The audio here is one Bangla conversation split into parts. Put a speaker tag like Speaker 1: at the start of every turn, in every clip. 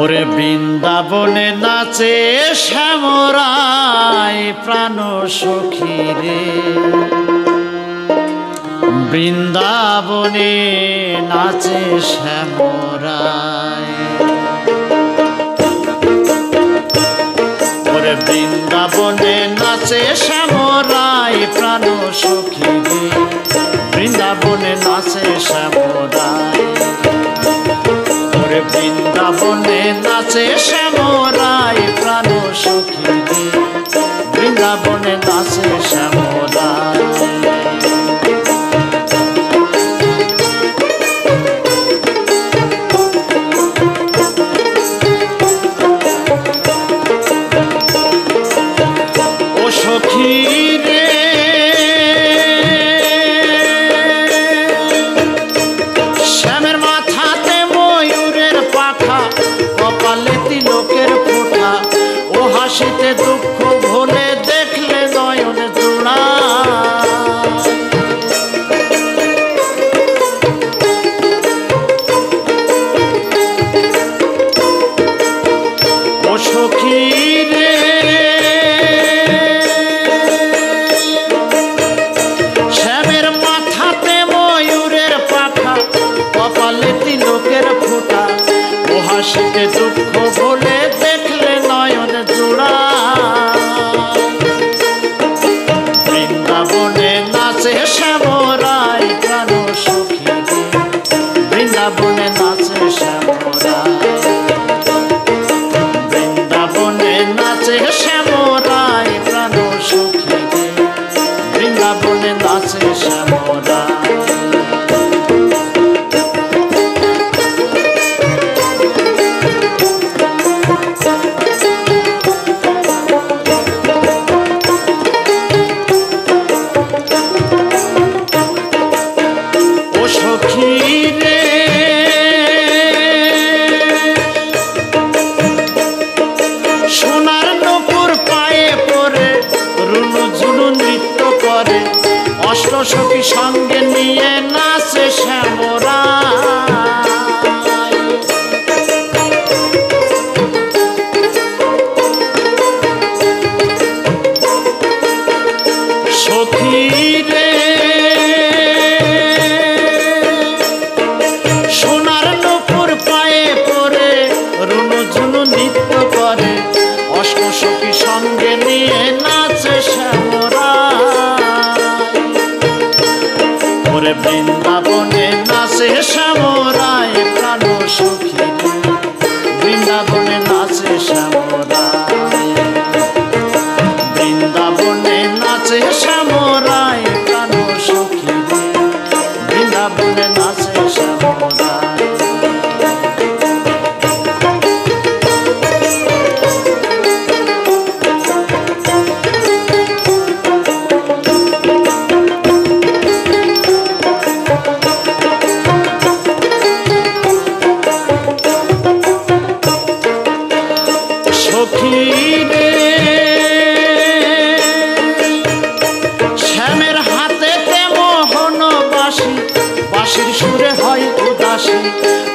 Speaker 1: ওরে বৃন্দাবনে নাচে শ্যামরাই প্রাণ সখী রে, বৃন্দাবনে নাচে শ্যামরাই। ওরে বৃন্দাবনে নাচে শ্যামরাই প্রাণ সখী রে, বৃন্দাবনে নাচে শ্যামরাই। ওরে বৃন্দাবনে নাচে শ্যামরাই প্রাণ সখী রে, বৃন্দাবনে নাচে শ্যামরাই। ও সখী রে শ্যামের মাথাতে ময়ূরের পাখা, কপালে তিলকের ফোঁটা, ও হাসিতে দুঃখ ভোলে দেখলে নয়ন জোড়া। ও সখী রে শ্যামের মাথাতে ময়ূরের পাখা, কপালে তিলকের ফোঁটা, ও হাসিতে দুঃখ ভোলে দেখলে নয়ন জোড়া। বৃন্দাবনে নাচে শ্যামরাই প্রাণ সখী রে, বৃন্দাবনে নাচে শ্যামরাই। বৃন্দাবনে নাচে শ্যামরাই প্রাণ সখী রে, বৃন্দাবনে নাচে শ্যামরাই। ও সখী রে সোনার নূপুর পায়ে পরে রুনু ঝুনু নৃত্য করে, অষ্ট সখী সঙ্গে নিয়ে নাচে শ্যামরাই। সখী রে সোনার নূপুর পায়ে পরে রুনু ঝুনু নৃত্য করে, অষ্ট সখী সঙ্গে নিয়ে নাচে শ্যামরাই। ওরে বৃন্দাবনে নাচে শ্যামরাই প্রাণ সখী রে, বৃন্দাবনে নাচে শ্যামরাই। বৃন্দাবনে নাচে শ্যামরাই প্রাণ সখী রে, বৃন্দাবনে নাচে শ্যামরাই। সখী রে শ্যামের হাতেতে মোহন বাঁশি, বাঁশির সুরে হয় উদাসী,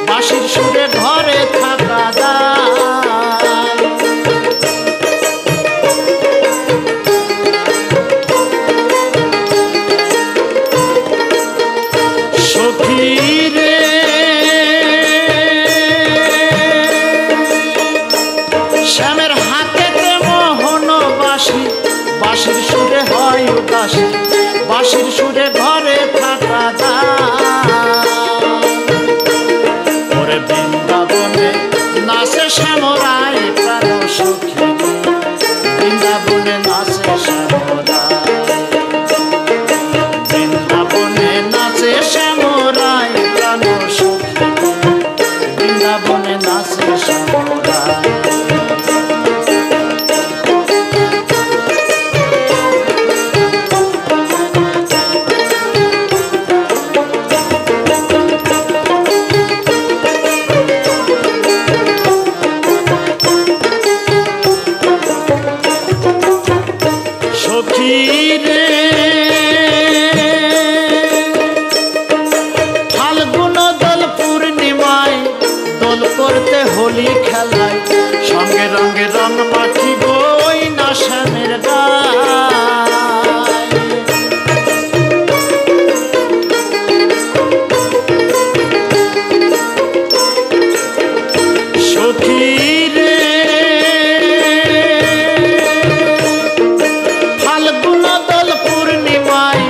Speaker 1: বাঁশির সুরে ঘরে থাকা যায়। সখী রে শ্যামের হাতেতে মোহন বাঁশি, বাঁশির সুরে হয় উদাসী, বাঁশির সুরে ঘরে থাকা যায়। ওরে বৃন্দাবনে নাচে শ্যামরাই প্রাণ সখী রে, বৃন্দাবনে নাচে শ্যামরাই। বৃন্দাবনে নাচে শ্যামরাই প্রাণ সখী রে, বৃন্দাবনে নাচে শ্যামরাই। সখী রে ফাল্গুন দোল পূর্ণিমায় দোল করতে হোলি খেলায় সঙ্গে রঙে রং মাখিব ওই না শ্যামের গায়। সখী রে ফাল্গুন দোল পূর্ণিমায়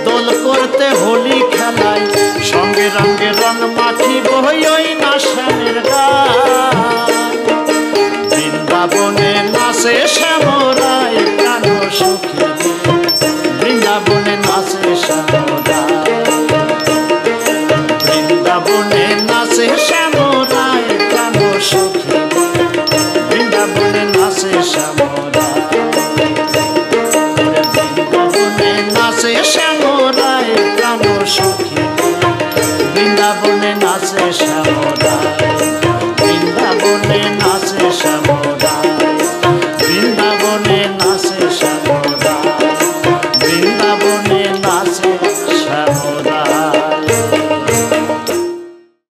Speaker 1: দোল করতে হোলি খেলায় সঙ্গে রঙে রং মাখিব ওই না শ্যামের গায়। বৃন্দাবনে নাচে শ্যাম